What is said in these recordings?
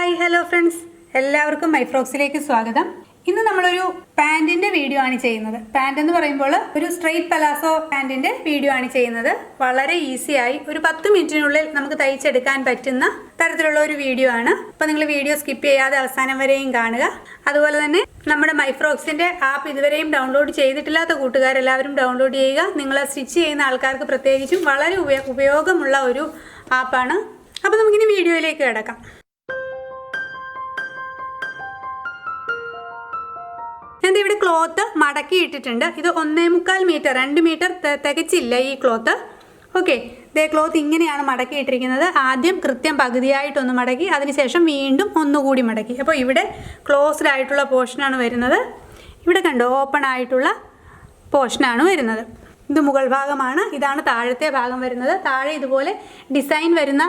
Hi hello friends, എല്ലാവർക്കും my ഫ്രോക്സിലേക്ക് സ്വാഗതം. ഇന്ന് നമ്മളൊരു പാൻറ്റിൻ്റെ വീഡിയോ ആണ് ചെയ്യുന്നത്. പാൻറ് എന്ന് പറയുമ്പോൾ ഒരു സ്ട്രെയിറ്റ് പലാസോ പാൻറ്റിൻ്റെ വീഡിയോ ആണ് ചെയ്യുന്നത്. വളരെ ഈസിയായി ഒരു 10 മിനിറ്റിനുള്ളിൽ നമുക്ക് തയ്ച്ചെടുക്കാൻ പറ്റുന്ന തരത്തിലുള്ള ഒരു വീഡിയോ ആണ്. അപ്പോൾ നിങ്ങൾ വീഡിയോ സ്കിപ്പ് ചെയ്യാതെ അവസാനം വരെയും കാണുക. അതുപോലെ തന്നെ നമ്മുടെ മൈ ഫ്രോക്സിൻ്റെ ആപ്പ് ഇതുവരെയും ഡൗൺലോഡ് ചെയ്തിട്ടില്ലാത്ത കൂട്ടുകാരെല്ലാവരും ഡൗൺലോഡ് ചെയ്യുക. നിങ്ങൾ സ്റ്റിച്ച് ചെയ്യുന്ന ആൾക്കാർക്ക് പ്രത്യേകിച്ചും വളരെ ഉപയോഗമുള്ള ഒരു ആപ്പാണ്. അപ്പോൾ നമുക്കിനി വീഡിയോയിലേക്ക് കിടക്കാം. ഞാൻ ഇവിടെ ക്ലോത്ത് മടക്കി ഇട്ടിട്ടുണ്ട്. ഇത് 1.25 മീറ്റർ, 2 മീറ്റർ തികച്ചില്ല ഈ ക്ലോത്ത്. ഓക്കെ, ഇതേ ക്ലോത്ത് ഇങ്ങനെയാണ് മടക്കി ഇട്ടിരിക്കുന്നത്. ആദ്യം കൃത്യം പകുതിയായിട്ടൊന്ന് മടക്കി, അതിനുശേഷം വീണ്ടും ഒന്നുകൂടി മടക്കി. അപ്പോൾ ഇവിടെ ക്ലോസ്ഡ് ആയിട്ടുള്ള പോർഷനാണ് വരുന്നത്. ഇവിടെ കണ്ടോ, ഓപ്പൺ ആയിട്ടുള്ള പോർഷനാണ് വരുന്നത്. ഇത് മുകൾ ഭാഗമാണ്, ഇതാണ് താഴത്തെ ഭാഗം വരുന്നത്. താഴെ ഇതുപോലെ ഡിസൈൻ വരുന്ന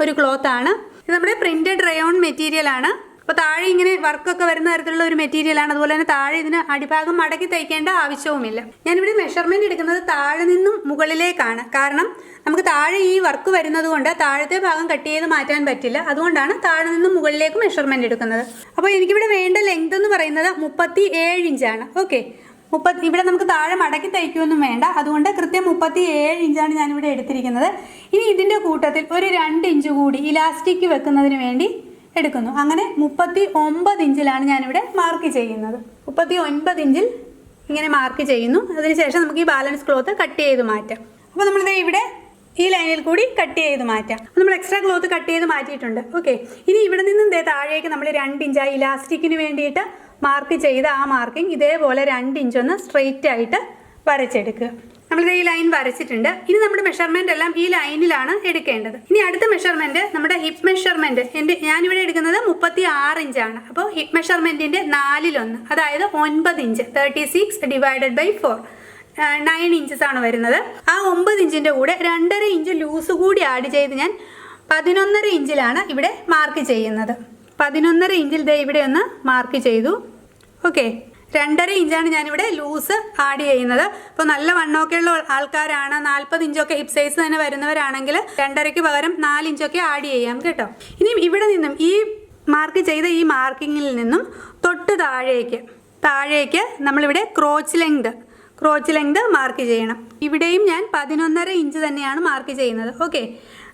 ഒരു ക്ലോത്താണ്. ഇത് നമ്മുടെ പ്രിൻറ്റഡ് റയോൺ മെറ്റീരിയലാണ്. അപ്പോൾ താഴെ ഇങ്ങനെ വർക്കൊക്കെ വരുന്ന തരത്തിലുള്ള ഒരു മെറ്റീരിയലാണ്. അതുപോലെ തന്നെ താഴെ ഇതിന് അടിഭാഗം മടക്കി തയ്ക്കേണ്ട ആവശ്യവുമില്ല. ഞാനിവിടെ മെഷർമെൻറ്റ് എടുക്കുന്നത് താഴെ നിന്നും മുകളിലേക്കാണ്. കാരണം നമുക്ക് താഴെ ഈ വർക്ക് വരുന്നത് കൊണ്ട് താഴത്തെ ഭാഗം കട്ട് ചെയ്ത് മാറ്റാൻ പറ്റില്ല. അതുകൊണ്ടാണ് താഴെ നിന്നും മുകളിലേക്ക് മെഷർമെൻറ്റ് എടുക്കുന്നത്. അപ്പോൾ എനിക്കിവിടെ വേണ്ട ലെങ്ത് എന്ന് പറയുന്നത് 37 ഇഞ്ചാണ്. ഓക്കെ, ഇവിടെ നമുക്ക് താഴെ മടക്കി തയ്ക്കുകയൊന്നും വേണ്ട. അതുകൊണ്ട് കൃത്യം 37 ഇഞ്ചാണ് ഞാനിവിടെ എടുത്തിരിക്കുന്നത്. ഇനി ഇതിൻ്റെ കൂട്ടത്തിൽ ഒരു 2 ഇഞ്ച് കൂടി ഇലാസ്റ്റിക് വെക്കുന്നതിന് വേണ്ടി എടുക്കുന്നു. അങ്ങനെ 39 ഇഞ്ചിലാണ് ഞാനിവിടെ മാർക്ക് ചെയ്യുന്നത്. 39 ഇഞ്ചിൽ ഇങ്ങനെ മാർക്ക് ചെയ്യുന്നു. അതിനുശേഷം നമുക്ക് ഈ ബാലൻസ് ക്ലോത്ത് കട്ട് ചെയ്ത് മാറ്റാം. അപ്പോൾ നമ്മളിത് ഇവിടെ ഈ ലൈനിൽ കൂടി കട്ട് ചെയ്ത് മാറ്റാം. നമ്മൾ എക്സ്ട്രാ ക്ലോത്ത് കട്ട് ചെയ്ത് മാറ്റിയിട്ടുണ്ട്. ഓക്കെ, ഇനി ഇവിടെ നിന്നും താഴേക്ക് നമ്മൾ 2 ഇഞ്ച് ഇലാസ്റ്റിക്കിന് വേണ്ടിയിട്ട് മാർക്ക് ചെയ്ത ആ മാർക്കിംഗ് ഇതേപോലെ 2 ഇഞ്ച് ഒന്ന് സ്ട്രെയിറ്റ് ആയിട്ട് വരച്ചെടുക്കുക. നമ്മളിത് ഈ ലൈൻ വരച്ചിട്ടുണ്ട്. ഇനി നമ്മുടെ മെഷർമെൻ്റ് എല്ലാം ഈ ലൈനിലാണ് എടുക്കേണ്ടത്. ഇനി അടുത്ത മെഷർമെൻറ്റ് നമ്മുടെ ഹിപ്പ് മെഷർമെൻറ്റ്. ഞാനിവിടെ എടുക്കുന്നത് 36 ഇഞ്ചാണ്. അപ്പോൾ ഹിപ്പ് മെഷർമെൻറ്റിൻ്റെ 4/1, അതായത് 9 ഇഞ്ച്, 36 ഡിവൈഡഡ് ബൈ 4, 9 ഇഞ്ചസ് ആണ് വരുന്നത്. ആ 9 ഇഞ്ചിൻ്റെ കൂടെ 2.5 ഇഞ്ച് ലൂസ് കൂടി ആഡ് ചെയ്ത് ഞാൻ 11.5 ഇഞ്ചിലാണ് ഇവിടെ മാർക്ക് ചെയ്യുന്നത്. 11.5 ഇഞ്ചിൽ ഇവിടെ ഒന്ന് മാർക്ക് ചെയ്തു. ഓക്കെ, 2.5 ഇഞ്ചാണ് ഞാനിവിടെ ലൂസ് ആഡ് ചെയ്യുന്നത്. അപ്പോൾ നല്ല വണ്ണമൊക്കെ ഉള്ള ആൾക്കാരാണ്, 40 ഇഞ്ചൊക്കെ ഹിപ്പ് സൈസ് തന്നെ വരുന്നവരാണെങ്കിൽ 2.5ക്ക് പകരം 4 ഇഞ്ചൊക്കെ ആഡ് ചെയ്യാം കേട്ടോ. ഇനിയും ഇവിടെ നിന്നും ഈ മാർക്ക് ചെയ്ത ഈ മാർക്കിങ്ങിൽ നിന്നും തൊട്ട് താഴേക്ക് നമ്മളിവിടെ ക്രോച്ച് ലെങ്ത് മാർക്ക് ചെയ്യണം. ഇവിടെയും ഞാൻ 11.5 ഇഞ്ച് തന്നെയാണ് മാർക്ക് ചെയ്യുന്നത്. ഓക്കെ,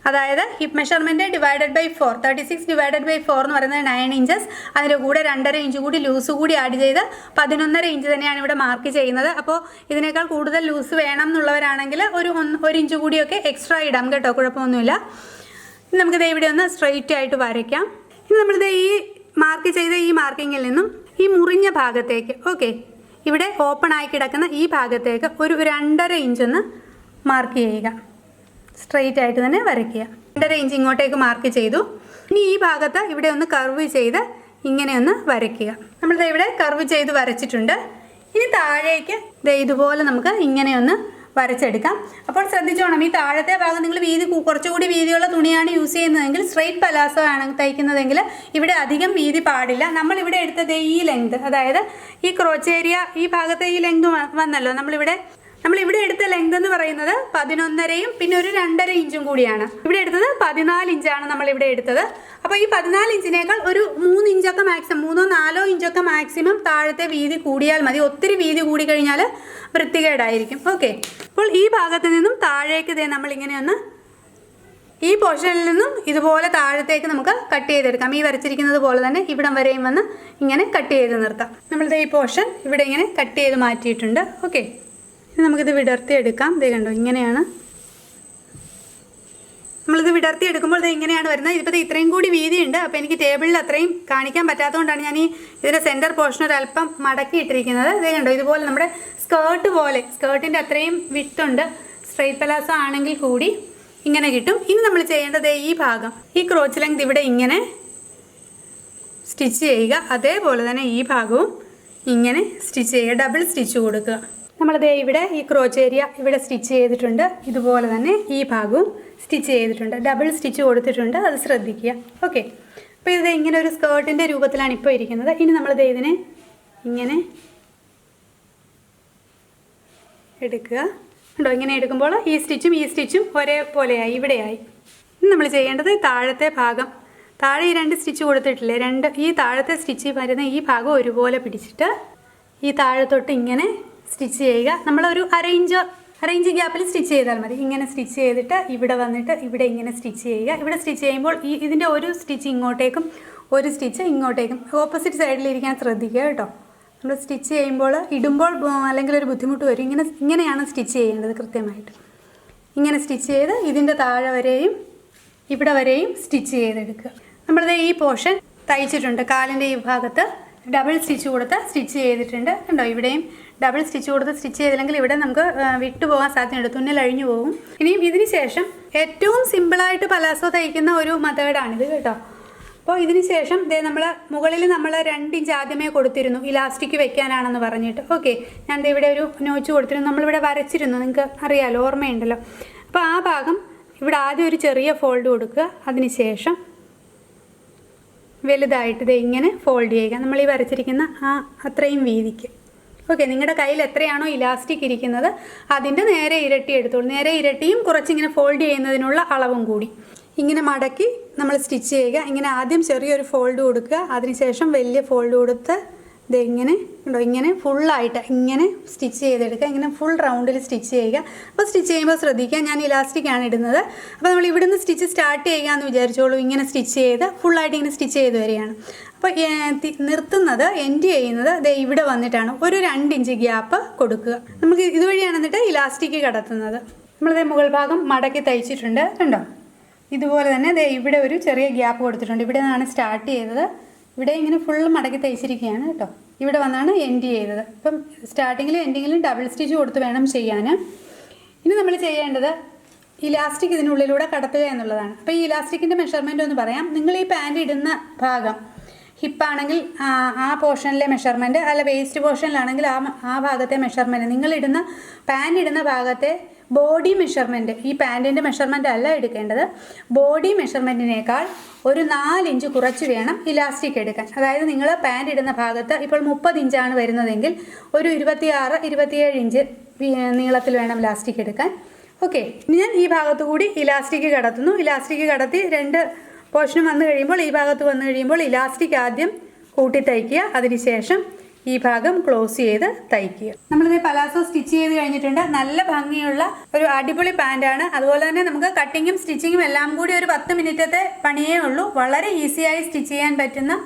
അതായത് hip measurement divided by 4, 36 divided by 4 എന്ന് പറയുന്നത് 9 ഇഞ്ചസ്. അതിൻ്റെ കൂടെ 2.5 ഇഞ്ച് കൂടി ലൂസ് കൂടി ആഡ് ചെയ്ത് 11.5 ഇഞ്ച് തന്നെയാണ് ഇവിടെ മാർക്ക് ചെയ്യുന്നത്. അപ്പോൾ ഇതിനേക്കാൾ കൂടുതൽ ലൂസ് വേണം എന്നുള്ളവരാണെങ്കിൽ ഒരു ഇഞ്ച് കൂടിയൊക്കെ എക്സ്ട്രാ ഇടാം കേട്ടോ, കുഴപ്പമൊന്നുമില്ല. നമുക്കിത് ഇവിടെ ഒന്ന് സ്ട്രെയിറ്റ് ആയിട്ട് വരയ്ക്കാം. ഇനി നമ്മളിത് ഈ മാർക്ക് ചെയ്ത ഈ മാർക്കിങ്ങിൽ നിന്നും ഈ മുറിഞ്ഞ ഭാഗത്തേക്ക്, ഓക്കെ, ഇവിടെ ഓപ്പൺ ആയി കിടക്കുന്ന ഈ ഭാഗത്തേക്ക് ഒരു 2.5 ഇഞ്ചൊന്ന് മാർക്ക് ചെയ്യുക. സ്ട്രെയിറ്റ് ആയിട്ട് തന്നെ വരയ്ക്കുക. 2.5 ഇഞ്ച് ഇങ്ങോട്ടേക്ക് മാർക്ക് ചെയ്തു. ഇനി ഈ ഭാഗത്ത് ഇവിടെ ഒന്ന് കർവ് ചെയ്ത് ഇങ്ങനെ ഒന്ന് വരയ്ക്കുക. നമ്മളിത് ഇവിടെ കർവ് ചെയ്ത് വരച്ചിട്ടുണ്ട്. ഇനി താഴേക്ക് ഇതുപോലെ നമുക്ക് ഇങ്ങനെ ഒന്ന് വരച്ചെടുക്കാം. അപ്പോൾ ശ്രദ്ധിച്ചോണം, ഈ താഴത്തെ ഭാഗം നിങ്ങൾ കുറച്ചുകൂടി വീതിയുള്ള തുണിയാണ് യൂസ് ചെയ്യുന്നതെങ്കിൽ, സ്ട്രെയിറ്റ് പലാസോ ആണ് തയ്ക്കുന്നതെങ്കിൽ ഇവിടെ അധികം വീതി പാടില്ല. നമ്മളിവിടെ എടുത്തത് ഈ ലെങ്ത്, അതായത് ഈ ക്രോച്ച് ഏരിയ ഈ ഭാഗത്തെ ഈ ലെങ്ത് വന്നല്ലോ. നമ്മളിവിടെ എടുത്ത ലെങ്ത് എന്ന് പറയുന്നത് 11.5 പിന്നെ ഒരു 2.5 ഇഞ്ചും കൂടിയാണ്. ഇവിടെ എടുത്തത് 14 ഇഞ്ചാണ് നമ്മളിവിടെ എടുത്തത്. അപ്പോൾ ഈ 14 ഇഞ്ചിനേക്കാൾ ഒരു 3 ഇഞ്ചൊക്കെ മാക്സിമം, 3-4 ഇഞ്ചൊക്കെ മാക്സിമം താഴത്തെ വീതി കൂടിയാൽ മതി. ഒത്തിരി വീതി കൂടി കഴിഞ്ഞാൽ വൃത്തികേടായിരിക്കും. ഓക്കെ, അപ്പോൾ ഈ ഭാഗത്ത് നിന്നും താഴേക്ക് നമ്മളിങ്ങനെ ഒന്ന് ഈ പോർഷനിൽ നിന്നും ഇതുപോലെ താഴത്തേക്ക് നമുക്ക് കട്ട് ചെയ്തെടുക്കാം. ഈ വരച്ചിരിക്കുന്നത് പോലെ തന്നെ ഇവിടം വരെയും വന്ന് ഇങ്ങനെ കട്ട് ചെയ്ത് നിർത്താം. നമ്മളിത് ഈ പോർഷൻ ഇവിടെ ഇങ്ങനെ കട്ട് ചെയ്ത് മാറ്റിയിട്ടുണ്ട്. ഓക്കെ, നമുക്കിത് വിടർത്തിയെടുക്കാം. കണ്ടോ, ഇങ്ങനെയാണ് നമ്മളിത് വിടർത്തിയെടുക്കുമ്പോൾ ഇങ്ങനെയാണ് വരുന്നത്. ഇതിപ്പോൾ ഇത്രയും കൂടി വീതിയുണ്ട്. അപ്പോൾ എനിക്ക് ടേബിളിൽ അത്രയും കാണിക്കാൻ പറ്റാത്തതുകൊണ്ടാണ് ഞാൻ ഇതിൻ്റെ സെൻറ്റർ പോർഷൻ ഒരല്പം മടക്കിയിട്ടിരിക്കുന്നത്. കണ്ടോ, ഇതുപോലെ നമ്മുടെ സ്കേർട്ടിൻ്റെ അത്രയും വിട്ടുണ്ട്. സ്ട്രെയിറ്റ് പലാസോ ആണെങ്കിൽ കൂടി ഇങ്ങനെ കിട്ടും. ഇനി നമ്മൾ ചെയ്യേണ്ടത് ഈ ഭാഗം, ഈ ക്രോച്ച് ലെങ്ത് ഇവിടെ ഇങ്ങനെ സ്റ്റിച്ച് ചെയ്യുക. അതേപോലെ തന്നെ ഈ ഭാഗവും ഇങ്ങനെ സ്റ്റിച്ച് ചെയ്യുക, ഡബിൾ സ്റ്റിച്ച് കൊടുക്കുക. നമ്മളത് ഇവിടെ ഈ ക്രോച്ച് ഏരിയ ഇവിടെ സ്റ്റിച്ച് ചെയ്തിട്ടുണ്ട്. ഇതുപോലെ തന്നെ ഈ ഭാഗവും സ്റ്റിച്ച് ചെയ്തിട്ടുണ്ട്, ഡബിൾ സ്റ്റിച്ച് കൊടുത്തിട്ടുണ്ട്. അത് ശ്രദ്ധിക്കുക. ഓക്കെ, അപ്പോൾ ഇത് ഇങ്ങനെ ഒരു സ്കേർട്ടിൻ്റെ രൂപത്തിലാണ് ഇപ്പോൾ ഇരിക്കുന്നത്. ഇനി നമ്മളിത് ഇതിനെ ഇങ്ങനെ എടുക്കുക. കണ്ടോ, ഇങ്ങനെ എടുക്കുമ്പോൾ ഈ സ്റ്റിച്ചും ഒരേപോലെയായി ഇവിടെയായി. ഇനി നമ്മൾ ചെയ്യേണ്ടത് താഴത്തെ ഭാഗം താഴെ ഈ 2 സ്റ്റിച്ച് കൊടുത്തിട്ടില്ലേ, ഈ താഴത്തെ സ്റ്റിച്ച് വരുന്ന ഈ ഭാഗം ഒരുപോലെ പിടിച്ചിട്ട് ഈ താഴത്തോട്ട് ഇങ്ങനെ സ്റ്റിച്ച് ചെയ്യുക. നമ്മളൊരു അരയിഞ്ച് ഗ്യാപ്പിൽ സ്റ്റിച്ച് ചെയ്താൽ മതി. ഇങ്ങനെ സ്റ്റിച്ച് ചെയ്തിട്ട് ഇവിടെ വന്നിട്ട് ഇവിടെ ഇങ്ങനെ സ്റ്റിച്ച് ചെയ്യുക. ഇവിടെ സ്റ്റിച്ച് ചെയ്യുമ്പോൾ ഇതിൻ്റെ ഒരു സ്റ്റിച്ച് ഇങ്ങോട്ടേക്കും ഒരു സ്റ്റിച്ച് ഇങ്ങോട്ടേക്കും ഓപ്പോസിറ്റ് സൈഡിലിരിക്കാൻ ശ്രദ്ധിക്കുക കേട്ടോ. നമ്മൾ സ്റ്റിച്ച് ചെയ്യുമ്പോൾ ഇടുമ്പോൾ അല്ലെങ്കിൽ ഒരു ബുദ്ധിമുട്ട് വരും. ഇങ്ങനെയാണ് സ്റ്റിച്ച് ചെയ്യേണ്ടത് കൃത്യമായിട്ട്. ഇങ്ങനെ സ്റ്റിച്ച് ചെയ്ത് ഇതിൻ്റെ താഴെ വരെയും ഇവിടെ വരെയും സ്റ്റിച്ച് ചെയ്തെടുക്കുക. നമ്മളിത് ഈ പോർഷൻ തയ്ച്ചിട്ടുണ്ട്. കാലിൻ്റെ ഈ ഭാഗത്ത് ഡബിൾ സ്റ്റിച്ച് കൊടുത്ത് സ്റ്റിച്ച് ചെയ്തിട്ടുണ്ട് കണ്ടോ. ഇവിടെയും ഡബിൾ സ്റ്റിച്ച് കൊടുത്ത് സ്റ്റിച്ച് ചെയ്തില്ലെങ്കിൽ ഇവിടെ നമുക്ക് വിട്ടുപോകാൻ സാധ്യതയുണ്ട്, തുന്നൽ അഴിഞ്ഞു പോകും. ഇനിയും ഇതിന് ശേഷം ഏറ്റവും സിമ്പിളായിട്ട് പലാസോ തയ്ക്കുന്ന ഒരു മെത്തേഡാണിത് കേട്ടോ. അപ്പോൾ ഇതിന് ശേഷം നമ്മൾ മുകളിൽ നമ്മൾ 2 ഇഞ്ച് ആദ്യമേ കൊടുത്തിരുന്നു ഇലാസ്റ്റിക് വെക്കാനാണെന്ന് പറഞ്ഞിട്ട്. ഓക്കെ, ഞാൻ ഇവിടെ ഒരു നോച്ച് കൊടുത്തിരുന്നു, നമ്മളിവിടെ വരച്ചിരുന്നു, നിങ്ങൾക്ക് അറിയാമല്ലോ, ഓർമ്മയുണ്ടല്ലോ. അപ്പോൾ ആ ഭാഗം ഇവിടെ ആദ്യം ഒരു ചെറിയ ഫോൾഡ് കൊടുക്കുക. അതിന് ശേഷം വലുതായിട്ട് ഇങ്ങനെ ഫോൾഡ് ചെയ്യുക. നമ്മൾ ഈ വരച്ചിരിക്കുന്ന അത്രയും വീതിക്ക്. ഓക്കെ, നിങ്ങളുടെ കയ്യിൽ എത്രയാണോ ഇലാസ്റ്റിക് ഇരിക്കുന്നത് അതിൻ്റെ നേരെ ഇരട്ടി എടുത്തോളൂ. നേരെ ഇരട്ടിയും കുറച്ചിങ്ങനെ ഫോൾഡ് ചെയ്യുന്നതിനുള്ള അളവും കൂടി ഇങ്ങനെ മടക്കി നമ്മൾ സ്റ്റിച്ച് ചെയ്യുക. ഇങ്ങനെ ആദ്യം ചെറിയൊരു ഫോൾഡ് കൊടുക്കുക, അതിനുശേഷം വലിയ ഫോൾഡ് കൊടുത്ത് ഇങ്ങനെ ഉണ്ടോ ഇങ്ങനെ ഫുള്ളായിട്ട് ഇങ്ങനെ സ്റ്റിച്ച് ചെയ്തെടുക്കുക. ഇങ്ങനെ ഫുൾ റൗണ്ടിൽ സ്റ്റിച്ച് ചെയ്യുക. അപ്പോൾ സ്റ്റിച്ച് ചെയ്യുമ്പോൾ ശ്രദ്ധിക്കുക, ഞാൻ ഇലാസ്റ്റിക്കാണ് ഇടുന്നത്. അപ്പോൾ നമ്മൾ ഇവിടുന്ന് സ്റ്റിച്ച് സ്റ്റാർട്ട് ചെയ്യുക എന്ന് വിചാരിച്ചോളൂ. ഇങ്ങനെ സ്റ്റിച്ച് ചെയ്ത് ഫുള്ളായിട്ട് ഇങ്ങനെ സ്റ്റിച്ച് ചെയ്ത് വരികയാണ്. അപ്പോൾ നിർത്തുന്നത് എൻഡ് ചെയ്യുന്നത് ഇവിടെ വന്നിട്ടാണ്. ഒരു 2 ഇഞ്ച് ഗ്യാപ്പ് കൊടുക്കുക. നമുക്ക് ഇതുവഴിയാണ് എന്നിട്ട് ഇലാസ്റ്റിക് കടത്തുന്നത്. നമ്മളിത് മുകൾ ഭാഗം മടക്കി തയ്ച്ചിട്ടുണ്ട് കണ്ടോ. ഇതുപോലെ തന്നെ ഇവിടെ ഒരു ചെറിയ ഗ്യാപ്പ് കൊടുത്തിട്ടുണ്ട്. ഇവിടെ നിന്നാണ് സ്റ്റാർട്ട് ചെയ്തത്, ഇവിടെ ഇങ്ങനെ ഫുൾ മടക്കി തയ്ച്ചിരിക്കുകയാണ് കേട്ടോ. ഇവിടെ വന്നാണ് എൻഡ് ചെയ്തത്. അപ്പം സ്റ്റാർട്ടിങ്ങിലും എൻഡിങ്ങിലും ഡബിൾ സ്റ്റിച്ച് കൊടുത്ത് വേണം ചെയ്യാൻ. ഇനി നമ്മൾ ചെയ്യേണ്ടത് ഇലാസ്റ്റിക് ഇതിനുള്ളിലൂടെ കടത്തുക എന്നുള്ളതാണ്. അപ്പോൾ ഈ ഇലാസ്റ്റിക്കിൻ്റെ മെഷർമെൻ്റ് ഒന്ന് പറയാം. നിങ്ങൾ ഈ പാൻറ് ഇടുന്ന ഭാഗം ഹിപ്പാണെങ്കിൽ ആ പോർഷനിലെ മെഷർമെൻറ്റ്, അല്ല വേസ്റ്റ് പോർഷനിലാണെങ്കിൽ ആ ഭാഗത്തെ മെഷർമെൻറ്റ്, നിങ്ങളിടുന്ന പാൻറ് ഇടുന്ന ഭാഗത്തെ ബോഡി മെഷർമെൻറ്റ്, ഈ പാൻറ്റിൻ്റെ മെഷർമെൻറ്റ് അല്ല എടുക്കേണ്ടത്. ബോഡി മെഷർമെൻറ്റിനേക്കാൾ ഒരു 4 ഇഞ്ച് കുറച്ച് വേണം ഇലാസ്റ്റിക് എടുക്കാൻ. അതായത് നിങ്ങൾ പാൻറ് ഇടുന്ന ഭാഗത്ത് ഇപ്പോൾ 30 ഇഞ്ചാണ് വരുന്നതെങ്കിൽ ഒരു 26-27 ഇഞ്ച് നീളത്തിൽ വേണം ഇലാസ്റ്റിക് എടുക്കാൻ. ഓക്കെ, ഇനി ഞാൻ ഈ ഭാഗത്തു കൂടി ഇലാസ്റ്റിക് കടത്തുന്നു. ഇലാസ്റ്റിക് കടത്തി 2 പോർഷനും വന്നു കഴിയുമ്പോൾ ഈ ഭാഗത്ത് വന്നു കഴിയുമ്പോൾ ഇലാസ്റ്റിക് ആദ്യം കൂട്ടി തയ്ക്കുക, അതിനുശേഷം ഈ ഭാഗം ക്ലോസ് ചെയ്ത് തയ്ക്കുക. നമ്മളിത് പലാസോ സ്റ്റിച്ച് ചെയ്ത് കഴിഞ്ഞിട്ടുണ്ട്. നല്ല ഭംഗിയുള്ള ഒരു അടിപൊളി പാൻറ്റാണ്. അതുപോലെ തന്നെ നമുക്ക് കട്ടിങ്ങും സ്റ്റിച്ചിങ്ങും എല്ലാം കൂടി ഒരു 10 മിനിറ്റത്തെ പണിയേ ഉള്ളൂ. വളരെ ഈസിയായി സ്റ്റിച്ച് ചെയ്യാൻ പറ്റുന്ന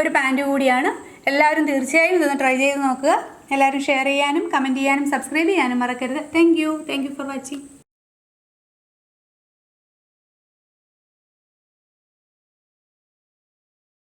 ഒരു പാൻറ്റ് കൂടിയാണ്. എല്ലാവരും തീർച്ചയായും ഇതൊന്ന് ട്രൈ ചെയ്ത് നോക്കുക. എല്ലാവരും ഷെയർ ചെയ്യാനും കമൻറ്റ് ചെയ്യാനും സബ്സ്ക്രൈബ് ചെയ്യാനും മറക്കരുത്. Thank you for watching.